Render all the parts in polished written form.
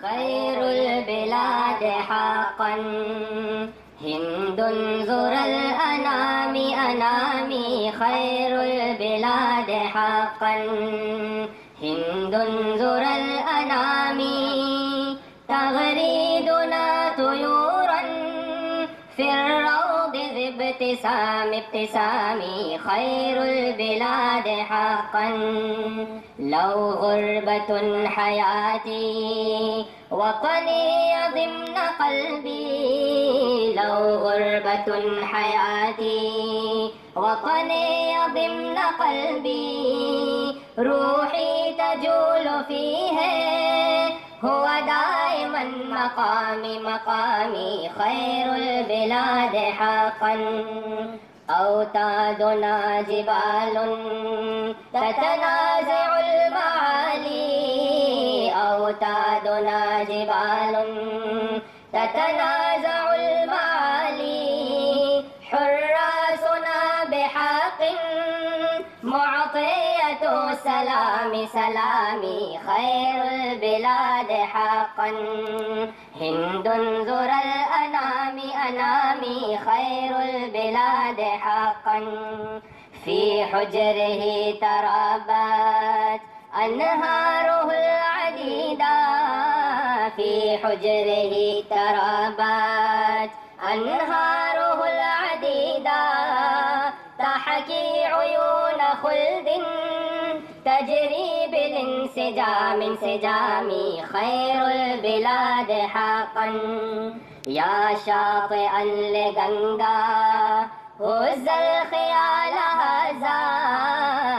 خير البلاد حقا هند زر الأنام أنامي. خير البلاد حقا هند زر الأنام. تغريدنا طيورا في الروض ذي ابتسام ابتسامي. خير البلاد حقا لو غربة حياتي وطني ضمن قلبي. لو غربة حياتي وطني ضمن قلبي. روحي تجول فيه هو دائما مقامي مقامي. خير البلاد حقا أوتادنا جبال تتنازع المعالي. أوتادنا جبال تتنازع المعالي. حراسنا بحق معطية سلام سلامي. خير البلاد حقا هند زر الأنام أنامي. خير البلاد حقا في حجره ترابت أنهاره العديدة. في حجره ترابت أنهاره العديدة. تحكي عيون خلد تجري بالانسجام انسجامي. خير البلاد حقا يا شاطئا لغنغا هز الخيال هذا.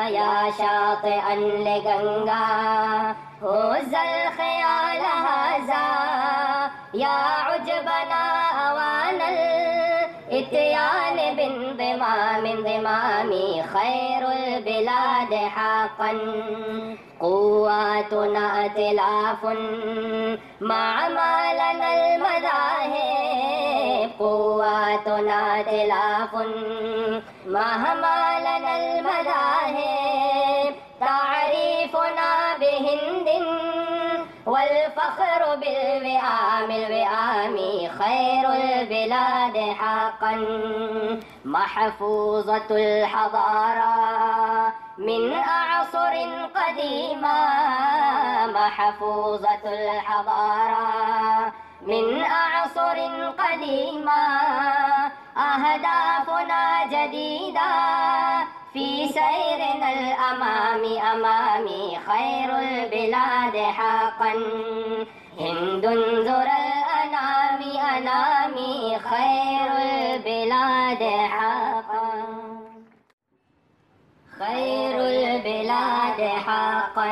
يا شاطئا لغنغا هز الخيال هذا. يا عجبنا أوان الاتيان بانضمام انضمامي. خير البلاد حقا قواتنا ائتلاف مع ما لنا المذاهب. قواتنا ائتلاف مهما لنا المذاهب. تعريفنا بهند والفخر بالوئام الوئام. خير البلاد حقا محفوظة الحضارة من أعصر قديمة. محفوظة الحضارة من أعصر قديمة. أهدافنا جديدة في سيرنا الأمام أمامي. خير البلاد حقا هند زر الأنام أنامي. خير البلاد حقا خير البلاد حقا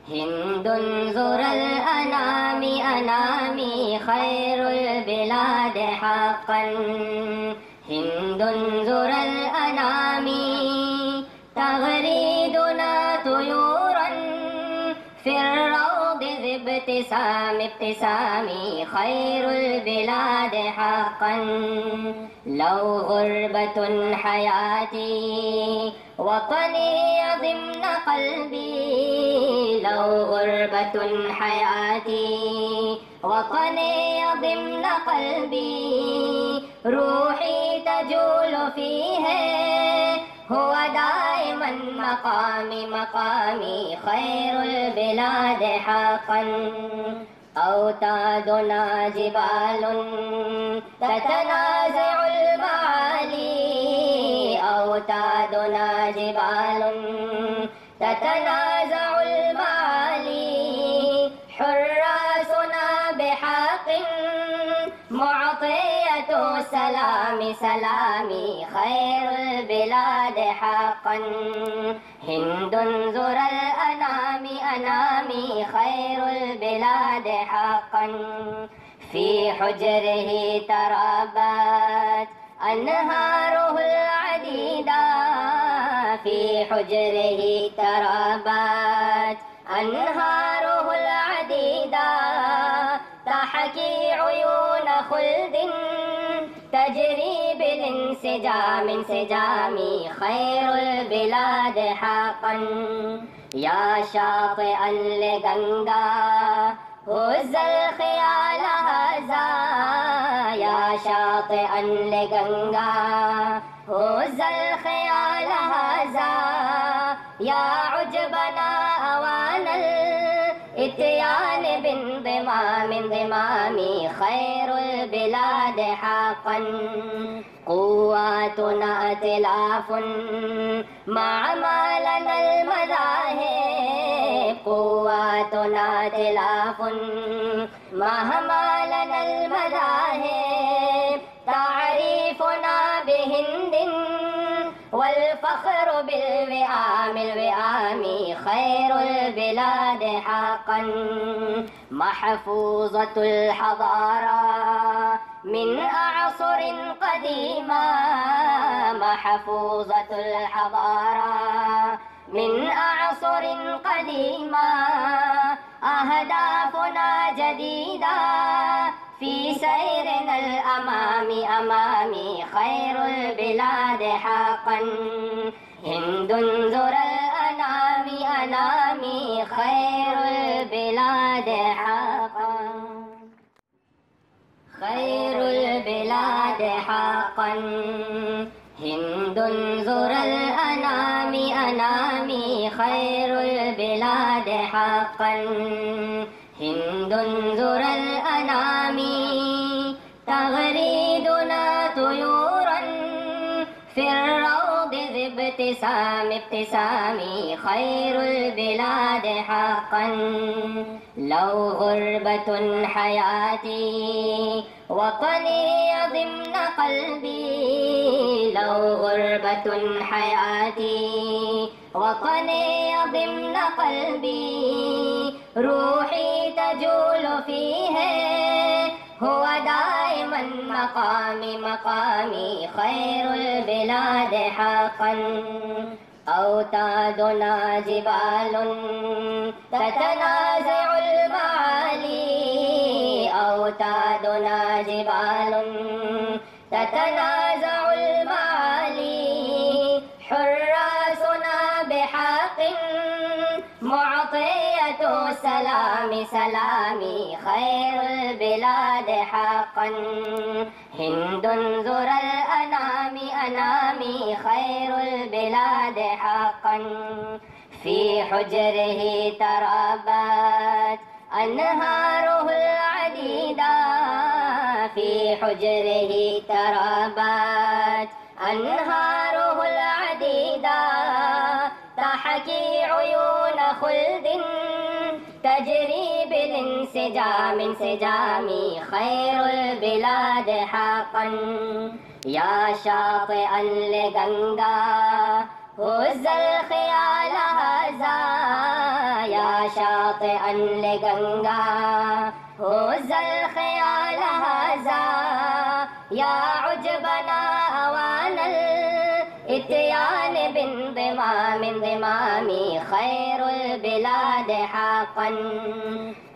هند زر الأنام أنامي. خير البلاد حقا هند زر الأنام. تغريدنا طيورا في الروض ذي ابتسام ابتسامي. خير البلاد حقا لو غربة حياتي وطني ضمن قلبي. لو غربة حياتي وطني ضمن قلبي. روحي تجول فيه هو دائما مقامي مقامي. خير البلاد حقا أوتادنا جبال تتنازع المعالي. أوتادنا جبال تتنازع المعالي. حراسنا بحق معطية سلام سلامي. خير البلاد حقا هند زر الأنام أنامي. خير البلاد حقا في حجره ترابت أنهاره العديدة. في حجره ترابت أنهاره العديدة. تحكي عيون خلد تجري بالانسجام انسجامي. خير البلاد حقا يا شاطئا لغنغا هز الخيال هذا يا شاطئا لغنغا، هز الخيال هذا يا عجبنا أوان الإتيان بانضمام خير البلاد حقا. قواتنا ائتلاف مع ما لنا المذاهب، قواتنا ائتلاف مهما لنا المذاهب. تعريفنا بهند والفخر بالوئام خير البلاد حقا. محفوظة الحضارة من أعصر قديمة، محفوظة الحضارة من أعصر قديمة. أهدافنا جديدة في سيرنا الأمامي خير البلاد حقا. هند ذرى الأنام خير البلاد حقا، خير البلاد حقا. هند ذرى الأنام خير البلاد حقا. هند ذرى الأنام تغريدنا طيورا في الروض ذي ابتسامي خير البلاد حقا. لو غربة حياتي وطني ضمن قلبي، لو غربة حياتي وطني ضمن قلبي. روحي تجول فيه هو دائما مقامي خير البلاد حقا. أوتادنا جبال تتنازع المعالي، أوتادنا جبال تتنازع المعالي. حراسنا بحق معطية سلامي خير البلاد حقا. هند ذرى الأنام خير البلاد حقا. في حجره ترابت أنهاره العديدة، في حجره ترابت أنهاره العديدة. تحكي عيون خلد تجري بالانسجام خير البلاد حقا. يا شاطئا لغنغا هز الخيال هذا يا شاطئا لغنغا هز الخيال هذا يا عجبنا أوان الإتيان بانضمام خير البلاد حقا.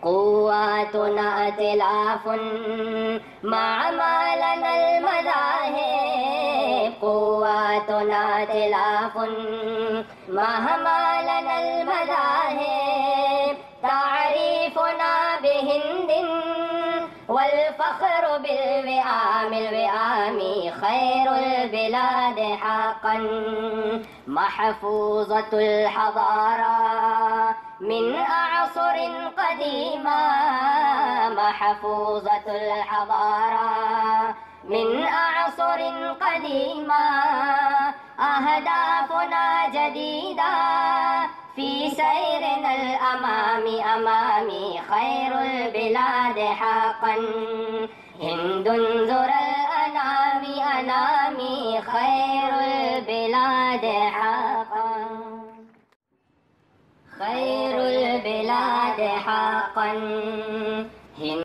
قواتنا ائتلاف مع ما لنا المذاهب، قواتنا ائتلاف مهما لنا المذاهب. تعريفنا بهند والفخر بالوئام خير البلاد حقا. محفوظة الحضارة من أعصر قديمة، محفوظة الحضارة من أعصر قديمة. أهدافنا جديدة في سيرنا الأمامي خير البلاد حقا. هند ذرى الأنام خير البلاد حقا، خير البلاد حقا.